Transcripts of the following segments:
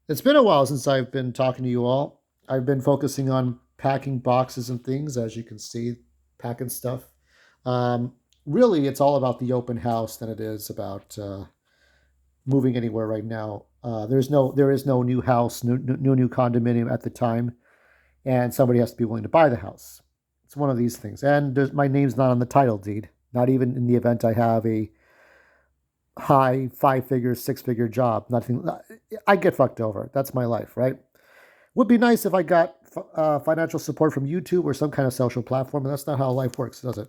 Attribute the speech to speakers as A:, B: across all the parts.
A: It's been a while since I've been talking to you all. I've been focusing on packing boxes and things, as you can see, packing stuff. Um, Really, it's all about the open house than it is about moving anywhere right now. There is no new house, new condominium at the time, and somebody has to be willing to buy the house. It's one of these things, and my name's not on the title deed. Not even in the event I have a high five-figure, six-figure job. Nothing. I get fucked over. That's my life, right? Would be nice if I got financial support from YouTube or some kind of social platform, but that's not how life works, does it?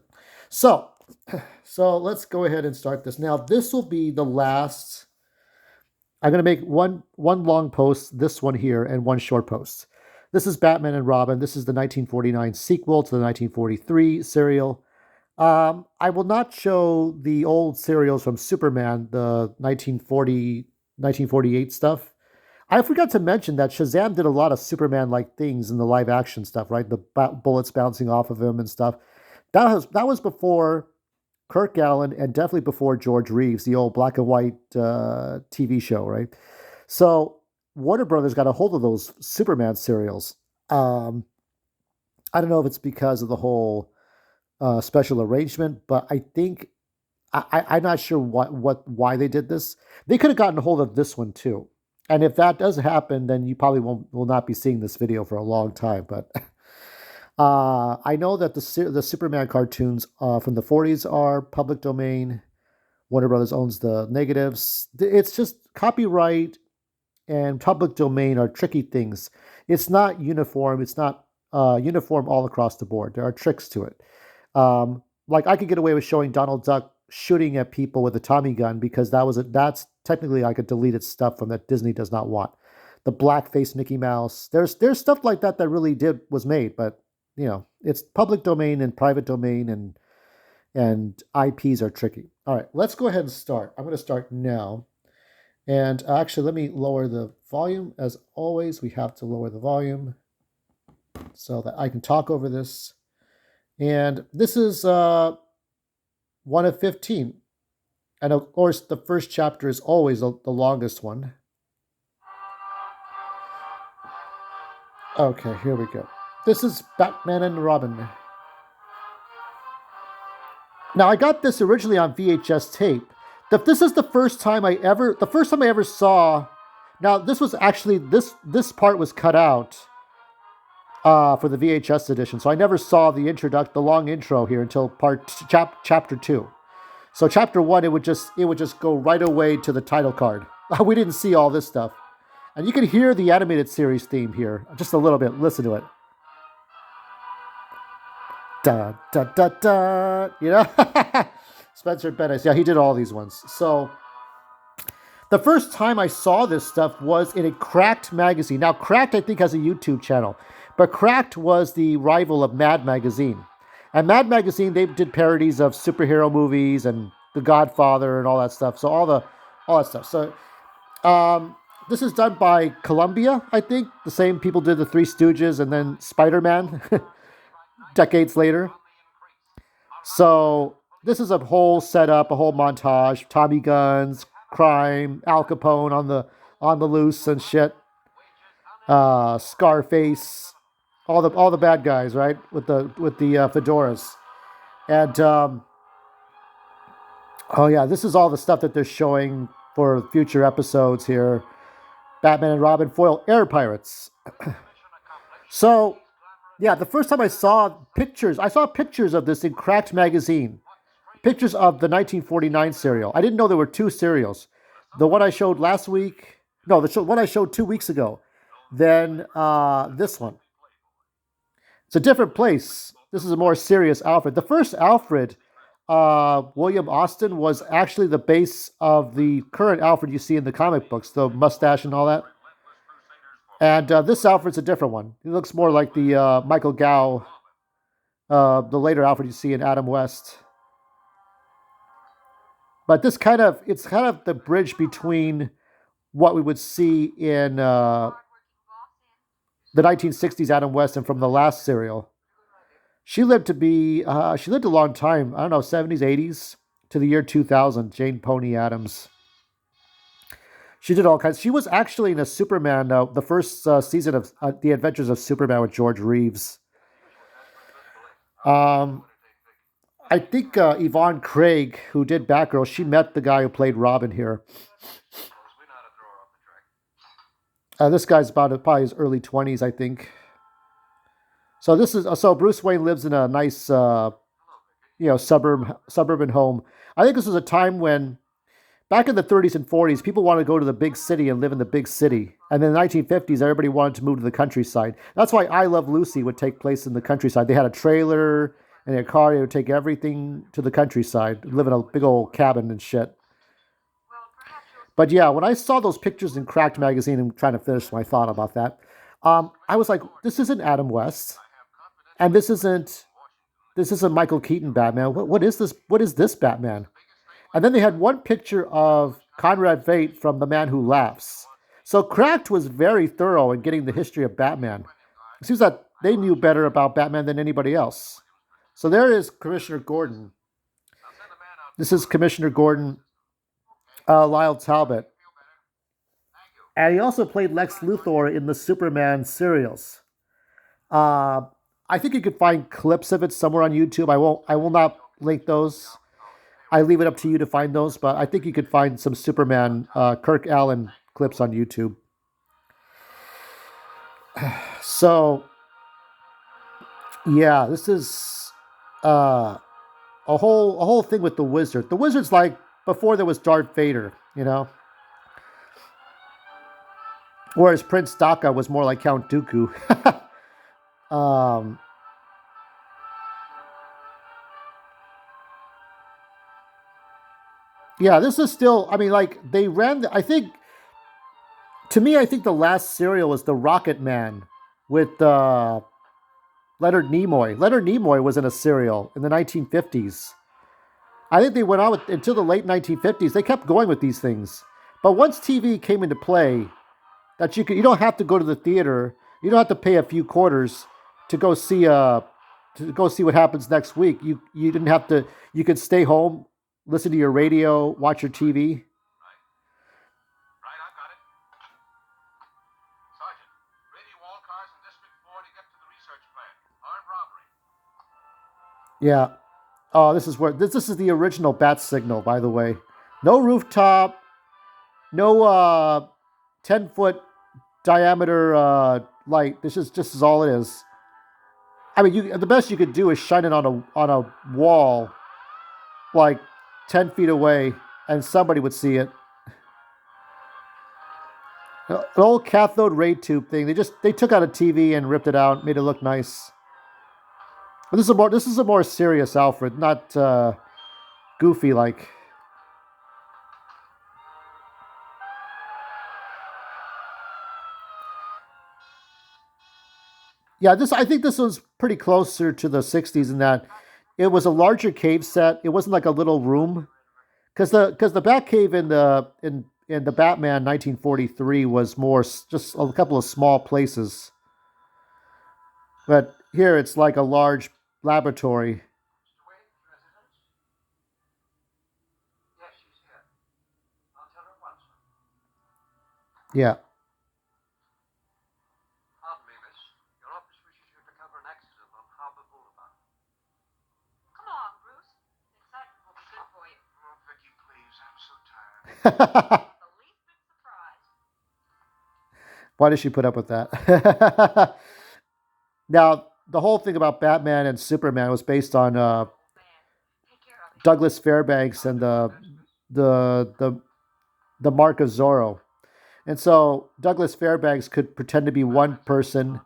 A: So, so let's go ahead and start this. Now, this will be the last. I'm going to make one long post, this one here, and one short post. This is Batman and Robin. This is the 1949 sequel to the 1943 serial. I will not show the old serials from Superman, the 1940, 1948 stuff. I forgot to mention that Shazam did a lot of Superman-like things in the live-action stuff, right? The bullets bouncing off of him and stuff. That was before Kirk Allen and definitely before George Reeves, the old black and white TV show, right? So Warner Brothers got a hold of those Superman serials. Um, I don't know if it's because of the whole special arrangement, but I think I'm not sure why they did this. They could have gotten a hold of this one too. And if that does happen, then you probably will not be seeing this video for a long time. But I know that the Superman cartoons from the 40s are public domain. Warner Brothers owns the negatives. It's just copyright and public domain are tricky things. It's not uniform. It's not uniform all across the board. There are tricks to it. Like I could get away with showing Donald Duck shooting at people with a Tommy gun because that's technically I could delete its stuff from that Disney does not want. The blackface Mickey Mouse. There's stuff like that that really did was made, but it's public domain and private domain and IPs are tricky. All right, let's go ahead and start. I'm going to start now. And actually, let me lower the volume. As always, we have to lower the volume so that I can talk over this. And this is one of 15. And of course, the first chapter is always the longest one. Okay, here we go. This is Batman and Robin. Now, I got this originally on VHS tape. This is the first time I ever saw. Now, this was actually this part was cut out for the VHS edition, so I never saw the long intro here until chapter two. So chapter one, it would just go right away to the title card. We didn't see all this stuff, and you can hear the animated series theme here just a little bit. Listen to it. Da da da da. Spencer Bennett. Yeah, he did all these ones. So the first time I saw this stuff was in a Cracked magazine. Now, Cracked, I think, has a YouTube channel, but Cracked was the rival of Mad Magazine. And Mad Magazine, they did parodies of superhero movies and The Godfather and all that stuff. So all that stuff. So this is done by Columbia, I think. The same people did the Three Stooges and then Spider-Man decades later. So this is a whole setup, a whole montage. Tommy guns, crime, Al Capone on the loose and shit. Scarface, all the bad guys, right? With the fedoras, and oh yeah, this is all the stuff that they're showing for future episodes here. Batman and Robin foil air pirates. So yeah, the first time I saw pictures of this in Cracked magazine. Pictures of the 1949 serial. I didn't know there were two serials. The one I showed last week, no, one I showed 2 weeks ago. Then this one. It's a different place. This is a more serious Alfred. The first Alfred, William Austin, was actually the base of the current Alfred you see in the comic books, the mustache and all that. And this Alfred's a different one. He looks more like the Michael Gow, the later Alfred you see in Adam West. But it's kind of the bridge between what we would see in the 1960s Adam West and from the last serial. She lived a long time. I don't know, 70s, 80s to the year 2000. Jane Pony Adams. She did all kinds. She was actually in a Superman, the first season of The Adventures of Superman with George Reeves. Um, I think Yvonne Craig, who did Batgirl, she met the guy who played Robin here. This guy's about probably his early 20s, I think. So this is so Bruce Wayne lives in a nice, suburban home. I think this was a time when back in the 30s and 40s, people wanted to go to the big city and live in the big city. And in the 1950s, everybody wanted to move to the countryside. That's why I Love Lucy would take place in the countryside. They had a trailer and a car. They would take everything to the countryside, live in a big old cabin and shit. But yeah, when I saw those pictures in Cracked magazine, and trying to finish my thought about that, I was like, this isn't Adam West, and this isn't Michael Keaton Batman. What is this? What is this Batman? And then they had one picture of Conrad Veidt from The Man Who Laughs. So Cracked was very thorough in getting the history of Batman. It seems that they knew better about Batman than anybody else. So there is Commissioner Gordon. This is Commissioner Gordon, Lyle Talbot. And he also played Lex Luthor in the Superman serials. Uh, I think you could find clips of it somewhere on YouTube. I will not link those. I leave it up to you to find those, but I think you could find some Superman Kirk Allen clips on YouTube. So yeah, this is uh, a whole thing with the Wizard. The Wizard's like before there was Darth Vader, whereas Prince Daka was more like Count Dooku. um, yeah, this is still. I mean, like they ran. I think to me, I think the last serial was the Rocket Man with Leonard Nimoy. Leonard Nimoy was in a serial in the 1950s. I think they went on until the late 1950s. They kept going with these things, but once TV came into play, that you don't have to go to the theater. You don't have to pay a few quarters to go see what happens next week. You didn't have to. You could stay home, listen to your radio, watch your TV. Yeah. Oh, this is the original bat signal, by the way. No rooftop, no 10-foot diameter light. This is all it is. I mean, the best you could do is shine it on a wall, like 10 feet away, and somebody would see it. An old cathode ray tube thing. They took out a TV and ripped it out, made it look nice. But this is a more serious Alfred, not goofy like. Yeah, I think this was pretty closer to the '60s in that it was a larger cave set. It wasn't like a little room because the Batcave in the Batman 1943 was more just a couple of small places, but here it's like a large laboratory. Yeah. Why does she put up with that? Now, the whole thing about Batman and Superman was based on Douglas Fairbanks and the the the Mark of Zorro. And so Douglas Fairbanks could pretend to be one person,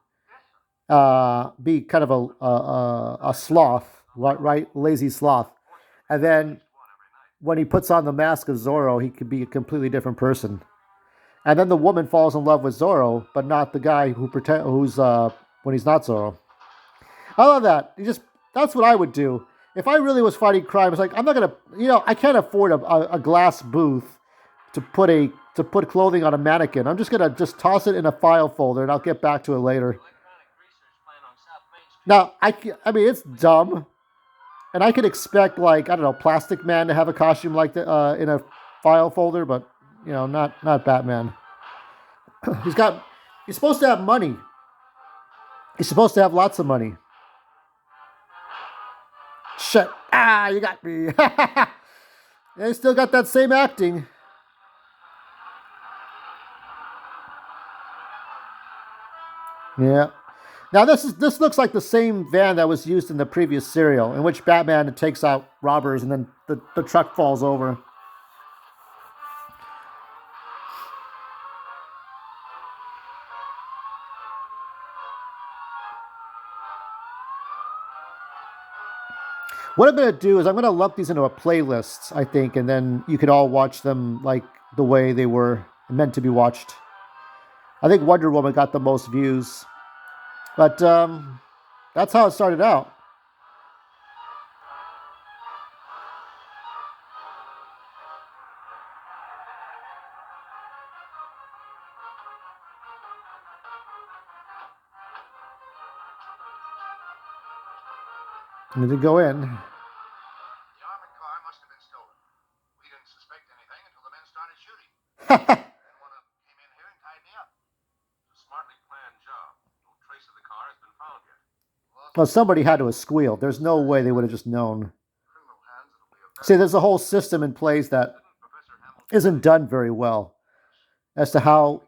A: be kind of a sloth, right? Lazy sloth. And then when he puts on the mask of Zorro, he could be a completely different person. And then the woman falls in love with Zorro, but not the guy who's when he's not Zorro. I love that. That's what I would do if I really was fighting crime. It's like I'm not gonna, I can't afford a glass booth to put clothing on a mannequin. I'm just gonna just toss it in a file folder and I'll get back to it later. Now I mean it's dumb, and I could expect like I don't know Plastic Man to have a costume like that in a file folder, but not Batman. He's got. He's supposed to have money. He's supposed to have lots of money. Shit! Ah, you got me. Yeah, he still got that same acting. Yeah. Now this looks like the same van that was used in the previous serial, in which Batman takes out robbers and then the truck falls over. What I'm going to do is I'm going to lump these into a playlist, I think, and then you could all watch them like the way they were meant to be watched. I think Wonder Woman got the most views, but that's how it started out. I need to go in.
B: The armored car must have been stolen. We didn't suspect anything until the men started shooting. Then one of them came in here and tied me up.
C: It's a smartly planned job. No trace of the car has been found yet.
A: Well, somebody had to have squealed. There's no way they would have just known.
C: Criminal hands, it'll be a
A: See, there's a whole system in place that
C: Professor Hamilton
A: isn't done very well as to how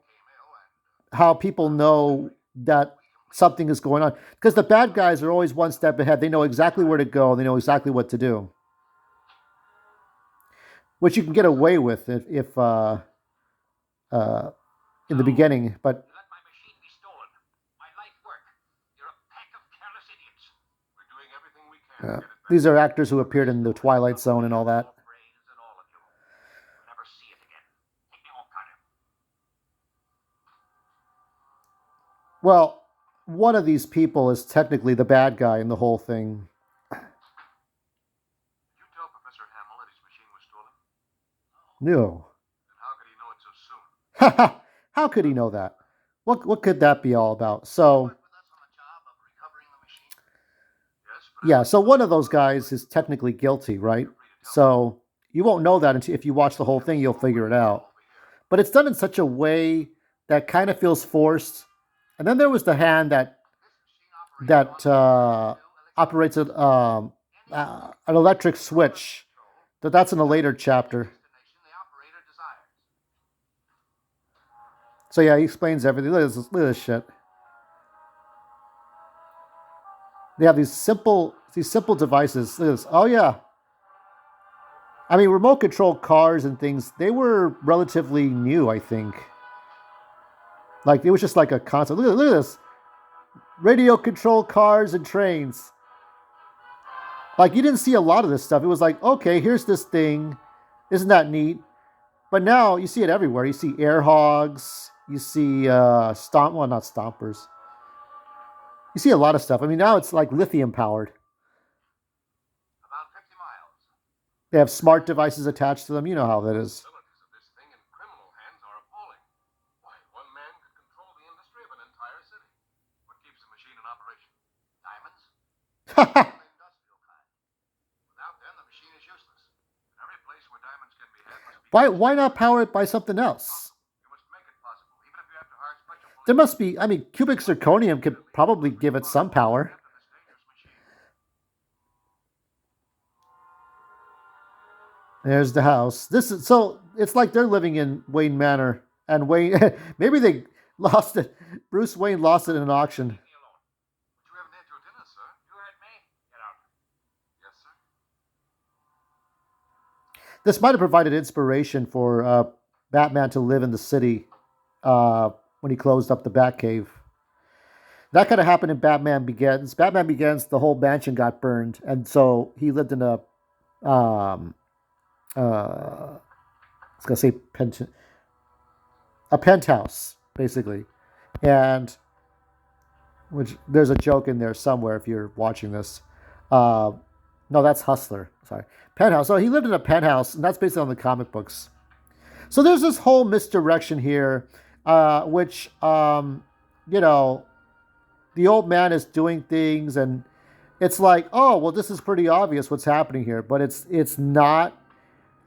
A: people know that something is going on, because the bad guys are always one step ahead. They know exactly where to go. They know exactly what to do, which you can get away with if in the beginning. But
B: You let my machine be stolen. My life work. You're a pack of careless idiots.
C: We're doing everything we can to get it back.
A: these are actors who appeared in the Twilight Zone and all that.
B: Brains and all of you. You'll never see it again. Take me home, Carter.
A: Well, one of these people is technically the bad guy in the whole thing.
C: Did you tell Professor Hamill that his machine was stolen?
A: No.
C: Then how could he know it so soon?
A: How could he know that? What could that be all about? So
B: With us on the job of recovering the machine.
C: Yes, but
A: yeah, so one of those guys is technically guilty, right? So you won't know that until if you watch the whole thing, you'll figure it out. But it's done in such a way that kind of feels forced. And then there was the hand that operates an electric switch. That's in a later chapter.
B: Destination the operator desires.
A: So yeah, he explains everything. Look at this shit. They have these simple devices. Look at this. Oh yeah. I mean, remote control cars and things, they were relatively new, I think. Like it was just like a concept. Look at this. Radio control cars and trains. Like you didn't see a lot of this stuff. It was like, okay, here's this thing. Isn't that neat? But now you see it everywhere. You see air hogs. You see not stompers. You see a lot of stuff. I mean, now it's like lithium powered.
B: About 50 miles.
A: They have smart devices attached to them. You know how that is.
C: facilities of this thing in criminal hands are appalling. Why, one man could control the industry of an entire city. What keeps the machine in operation?
B: Diamonds? The industrial kind. Without them, the machine is useless.
C: Every place where diamonds can be had must be...
A: Why not power it by something else?
C: You must make it possible, even if you have to hire special police...
A: There must be. I mean, cubic zirconium could probably give it some power.
C: after this dangerous machine.
A: There's the house. This is so. It's like they're living in Wayne Manor, and Wayne. Maybe they lost it. Bruce Wayne lost it in an auction.
B: Leave me alone.
C: But you haven't had your dinner, sir.
B: You heard me? Get out.
C: Yes, sir.
A: This might have provided inspiration for Batman to live in the city when he closed up the Batcave. That kind of happened in Batman Begins. Batman Begins, the whole mansion got burned, and so he lived in a I was gonna say a penthouse, basically, and which there's a joke in there somewhere if you're watching this. No, that's Hustler. Sorry, penthouse. So he lived in a penthouse, and that's based on the comic books. So there's this whole misdirection here, which the old man is doing things, and it's like, oh well, this is pretty obvious what's happening here, but it's not.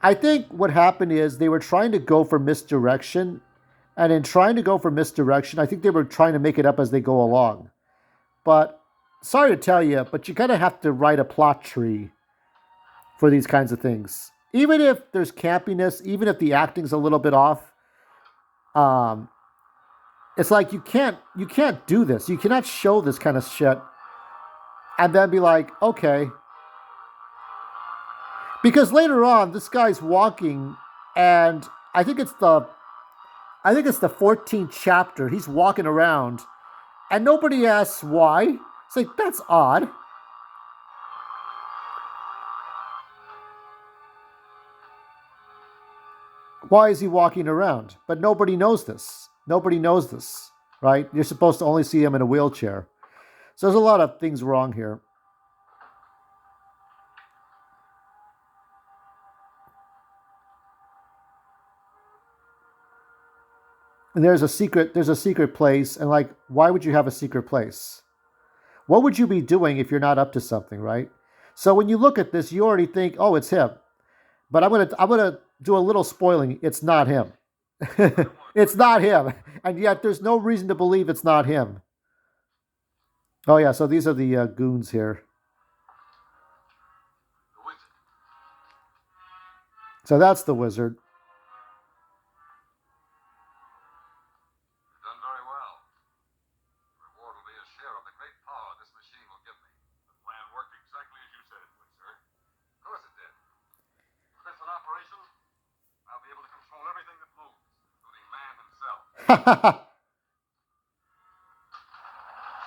A: I think what happened is they were trying to go for misdirection, and in trying to go for misdirection, I think they were trying to make it up as they go along. But sorry to tell you, but you kind of have to write a plot tree for these kinds of things. Even if there's campiness, even if the acting's a little bit off, um, it's like you can't do this. You cannot show this kind of shit and then be like, okay. Because later on, this guy's walking, and I think it's the I think it's the 14th chapter. He's walking around, and nobody asks why. It's like that's odd. Why is he walking around? But nobody knows this. Nobody knows this, right? You're supposed to only see him in a wheelchair. So there's a lot of things wrong here. And there's a secret place, and like, why would you have a secret place? What would you be doing if you're not up to something, right? So when you look at this, you already think, oh, it's him. But I'm gonna do a little spoiling. It's not him. It's not him, and yet there's no reason to believe it's not him. Oh yeah, so these are the goons here.
C: The wizard.
A: So that's the wizard.
C: You've done very well. The reward will be a share of the great power this machine will give me. The plan worked exactly as you said it would, sir. Of course it did. With this in operation, I'll be able to control everything that moves, including man himself.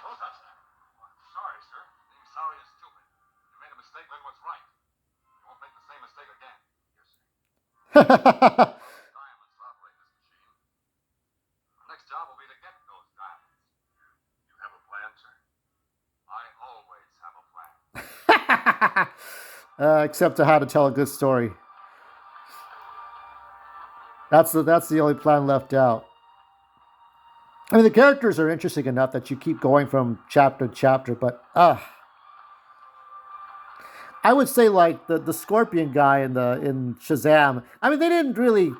C: Oh, that's that. Sorry, sir. Being sorry is stupid. You made a mistake, learn what's right. You won't make the same mistake again. Yes, sir. Diamonds to operate this machine. The next job will be to get those diamonds. You have a plan, sir? I always have a plan.
A: Except to how to tell a good story. That's the only plan left out. I mean, the characters are interesting enough that you keep going from chapter to chapter, but I would say like the Scorpion guy in Shazam. I mean, they didn't really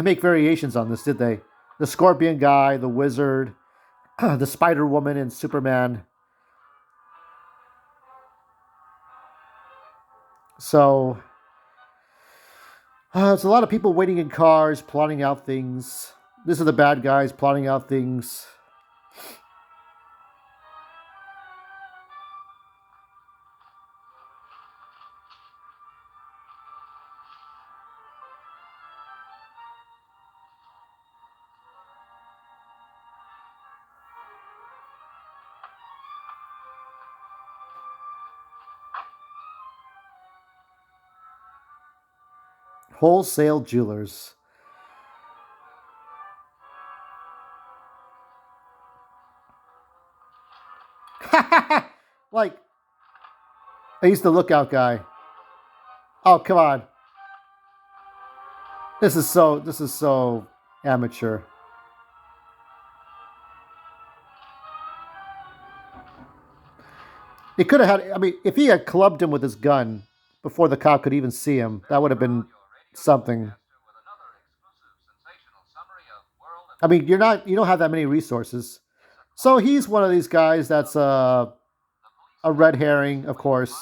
A: make variations on this, did they? The Scorpion guy, the Wizard, the Spider Woman, and Superman. So it's a lot of people waiting in cars, plotting out things. These are the bad guys plotting out things. Wholesale Jewelers. Like, he's the lookout guy. Oh, come on. This is so amateur. He could have had, I mean, if he had clubbed him with his gun before the cop could even see him, that would have been something. I mean, you don't have that many resources. So he's one of these guys that's a red herring, of course.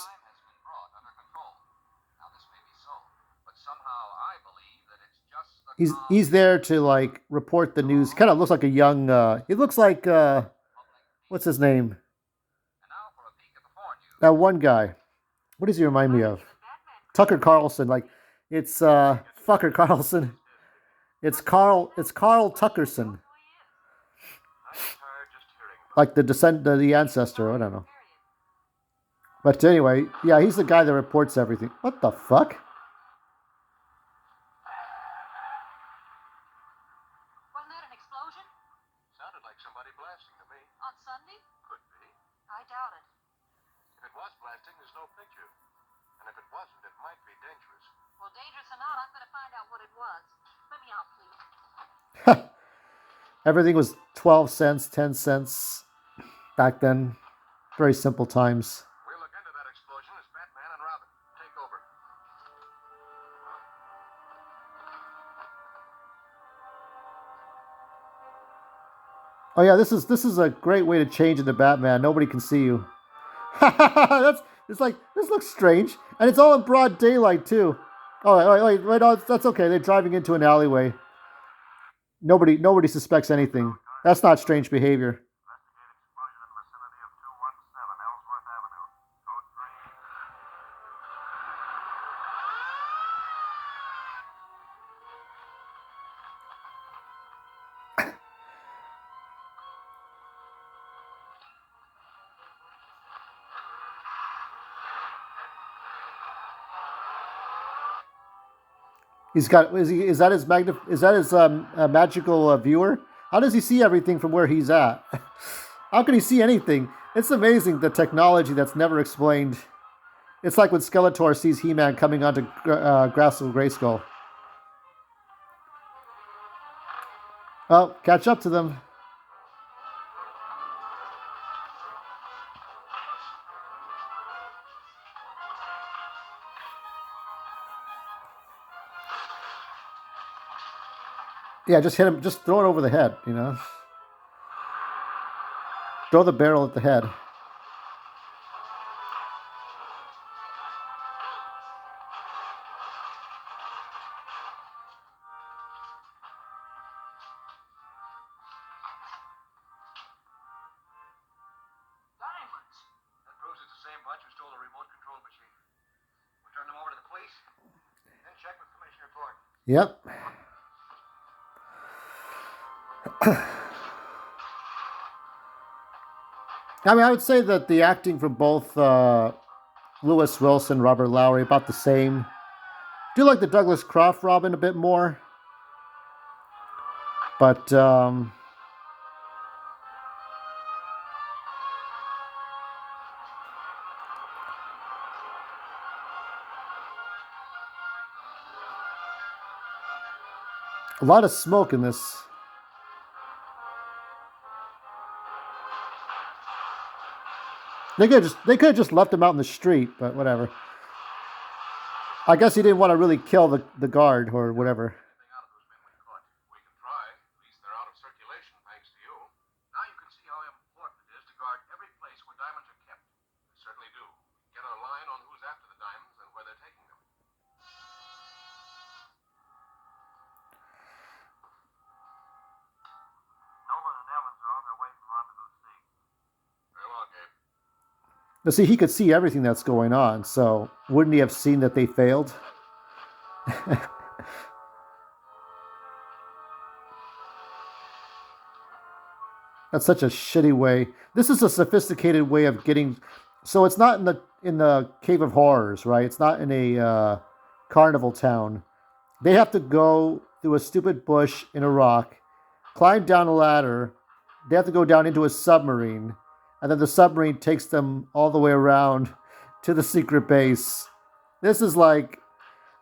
A: He's there to like report the news. Kind of looks like a young. He looks like what's his name? That one guy. What does he remind me of? Tucker Carlson. Like it's fucker Carlson. It's Carl Tuckerson. Like the ancestor. I don't know. But anyway, yeah, he's the guy that reports everything. What the fuck?
D: Wasn't that an explosion?
C: Sounded like somebody blasting to me.
D: On Sunday?
C: Could be.
D: I doubt it.
C: If it was blasting, there's no picture. And if it wasn't, it might be dangerous.
D: Well, dangerous or not, I'm going to find out what it was. Let me out, please.
A: Everything was 12 cents, 10 cents back then. Very simple times.
C: We'll look into that explosion as Batman and Robin take over.
A: Oh yeah, this is a great way to change into Batman. Nobody can see you. That's it's like this looks strange, and it's all in broad daylight too. Oh, wait, no, that's okay. They're driving into an alleyway. Nobody suspects anything. That's not strange behavior.
C: Investigate explosion in vicinity of 217 Ellsworth Avenue. Code 3.
A: He's got is that his magical viewer? How does he see everything from where he's at? How can he see anything? It's amazing the technology that's never explained. It's like when Skeletor sees He-Man coming onto Castle Grayskull. Oh, catch up to them. Yeah, just hit him. Just throw it over the head, you know. Throw the barrel at the head.
B: Diamonds. That proves it's the same bunch who stole the remote control machine. We'll turn them over to the police, then check with Commissioner Gordon.
A: Yep. I mean, I would say that the acting from both Lewis Wilson, Robert Lowry, about the same. Do like the Douglas Croft Robin a bit more, but a lot of smoke in this. They could have just left him out in the street, but whatever. I guess he didn't want to really kill the guard or whatever.
C: Anything out of those men when caught? We can try. At least they're out of circulation, thanks to you.
B: Now you can see how important it is to guard every place where diamonds are kept.
C: We certainly do. Get a line on who's after the diamonds and where they're taking them.
B: Nolan and Evans are on their way from Rendezvous C.
C: Very well, Gabe.
A: But see, he could see everything that's going on, so wouldn't he have seen that they failed? That's such a shitty way. This is a sophisticated way of getting. So it's not in the Cave of Horrors, right? It's not in a carnival town. They have to go through a stupid bush in a rock, climb down a ladder. They have to go down into a submarine, and then the submarine takes them all the way around to the secret base. This is like,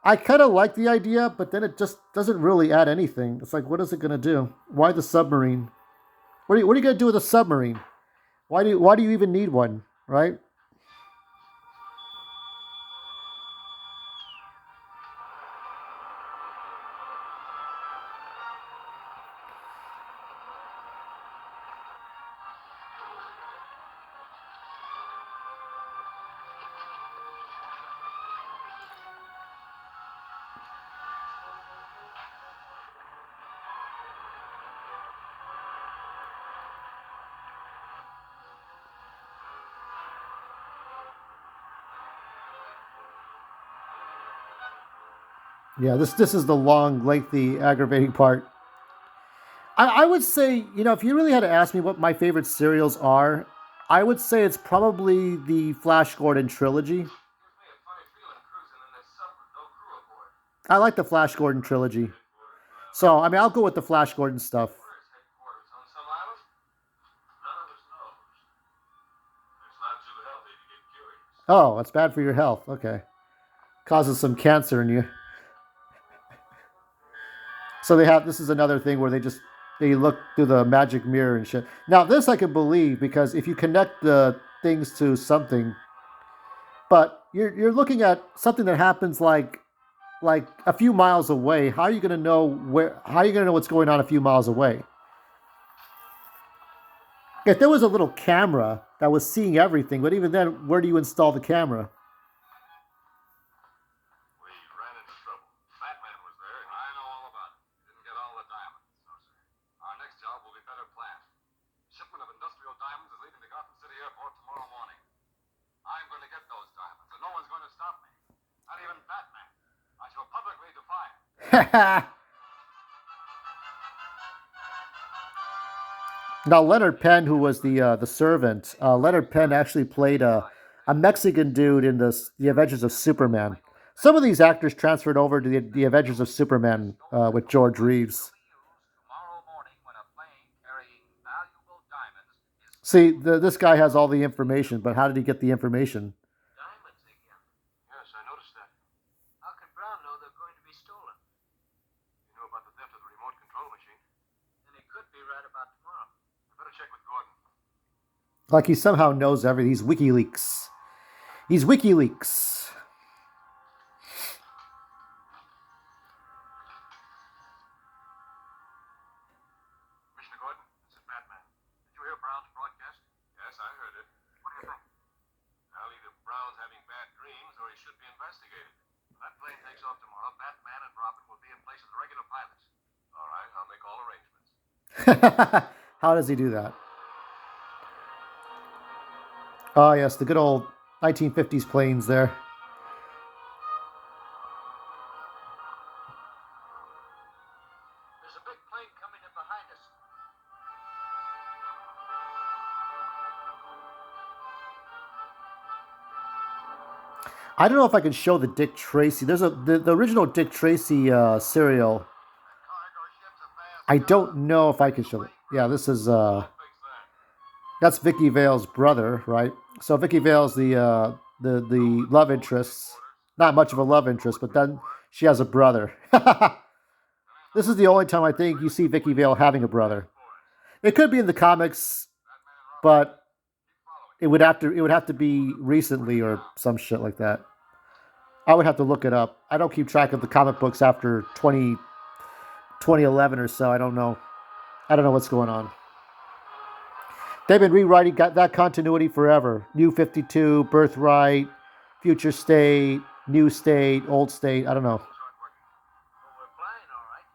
A: I kind of like the idea, but then it just doesn't really add anything. It's like, what is it going to do? Why the submarine? What are you going to do with a submarine? Why do you even need one, right? Yeah, this is the long, lengthy, aggravating part. I would say, if you really had to ask me what my favorite serials are, I would say it's probably the Flash Gordon trilogy.
C: Gives me a funny feeling cruising in this sub with no crew aboard.
A: I like the Flash Gordon trilogy. So, I mean, I'll go with the Flash Gordon stuff.
C: Where's headquarters? On some island? None of us knows. It's not too healthy to get curious.
A: Oh, that's bad for your health. Okay. Causes some cancer in you. So this is another thing where they look through the magic mirror and shit. Now this I can believe because if you connect the things to something, but you're looking at something that happens like a few miles away. How are you going to know what's going on a few miles away? If there was a little camera that was seeing everything, but even then, where do you install the camera?
C: We ran into trouble. Batman was there. I know all about it. Didn't get all the diamonds. No, sir. Our next job will be better planned. Shipment of industrial diamonds is leaving the Gotham City Airport tomorrow morning. I'm going to get those diamonds, and no one's going to stop me. Not even Batman. I shall publicly defy him.
A: Now, Leonard Penn, who was the servant, Leonard Penn actually played a Mexican dude in the Adventures of Superman. Some of these actors transferred over to the Adventures of Superman with George Reeves.
C: Tomorrow morning, when a plane carrying valuable diamonds is
A: See, this guy has all the information, but how did he get the information?
B: Diamonds again. Yes, I noticed that. How could Brown know they're going to be stolen? He knew about the theft of the remote control machine. Then he could be right about tomorrow. I better check with Gordon.
A: Like he somehow knows everything. He's WikiLeaks. He's WikiLeaks.
C: Commissioner Gordon, this is Batman. Did you hear Brown's broadcast? Yes, I heard it. What do you think? Well, either Brown's having bad dreams or he should be investigated. When that plane takes off tomorrow, Batman and Robin will be in place of the regular pilots. All right, I'll make all arrangements.
A: How does he do that? Oh, yes, the good old 1950s planes there.
B: There's a big plane coming in behind us.
A: I don't know if I can show the Dick Tracy. There's the original Dick Tracy serial.
B: Cargo ships are fast.
A: I don't know if I can show it. Yeah, this is
C: Fix that.
A: that's Vicky Vale's brother, right? So Vicky Vale's the love interest. Not much of a love interest, but then she has a brother. This is the only time I think you see Vicky Vale having a brother. It could be in the comics, but it would have to be recently or some shit like that. I would have to look it up. I don't keep track of the comic books after 2011 or so. I don't know. I don't know what's going on. They've been rewriting that continuity forever. New 52, Birthright, Future State, New State, Old State. I don't know.
B: Well, we're flying all right.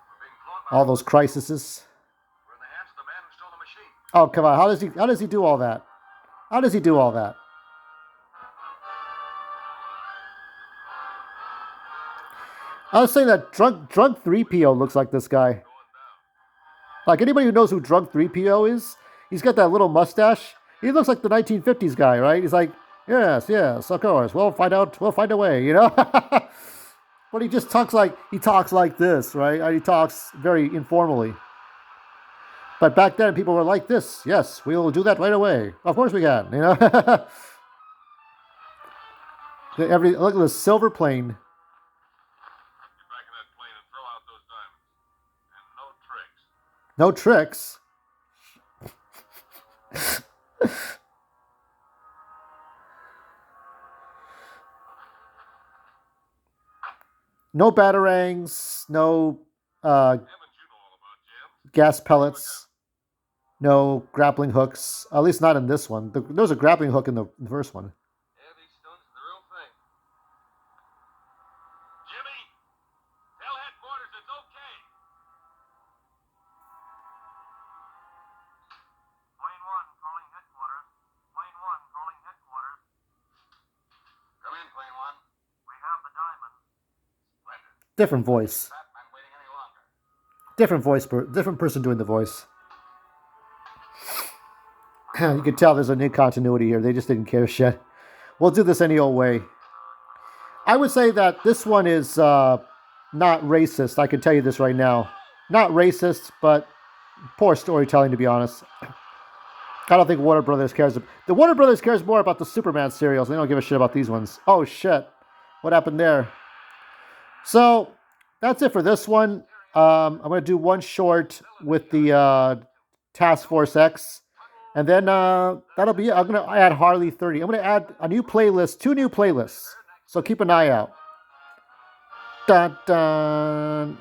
C: We're being flown by
A: All those crises.
C: We're in the hands of the man who stole the machine.
A: Oh, come on. How does he do all that? How does he do all that? I was saying that drunk 3PO looks like this guy. Like anybody who knows who drunk 3PO is, he's got that little mustache. He looks like the 1950s guy, right? He's like, yes, of course. We'll find a way, you know? But he just talks like this, right? And he talks very informally. But back then, people were like this. Yes, we will do that right away. Of course we can, you know? Look at this silver plane.
C: Get back in that plane and throw out those diamonds. And no tricks.
A: No tricks. No batarangs, no
C: Haven't you know all about, Jim?
A: gas pellets, no grappling hooks. At least not in this one. There was a grappling hook in the first one.
C: Yeah, these stones are the real thing. Jimmy, tell headquarters it's okay.
B: Plane 1 calling headquarters. Plane 1 calling headquarters.
C: Come in, plane 1.
B: We have the diamonds.
C: Splendid.
A: Different voice.
C: Batman waiting any longer.
A: Different voice. Different person doing the voice. You can tell there's an incontinuity here. They just didn't care shit. We'll do this any old way. I would say that this one is not racist. I can tell you this right now. Not racist, but poor storytelling, to be honest. I don't think Warner Brothers cares. The Warner Brothers cares more about the Superman serials. They don't give a shit about these ones. Oh, shit. What happened there? So, that's it for this one. I'm going to do one short with the Task Force X. And then that'll be it. I'm going to add Harley 30. I'm going to add a new playlist, 2 new playlists. So keep an eye out. Dun, dun.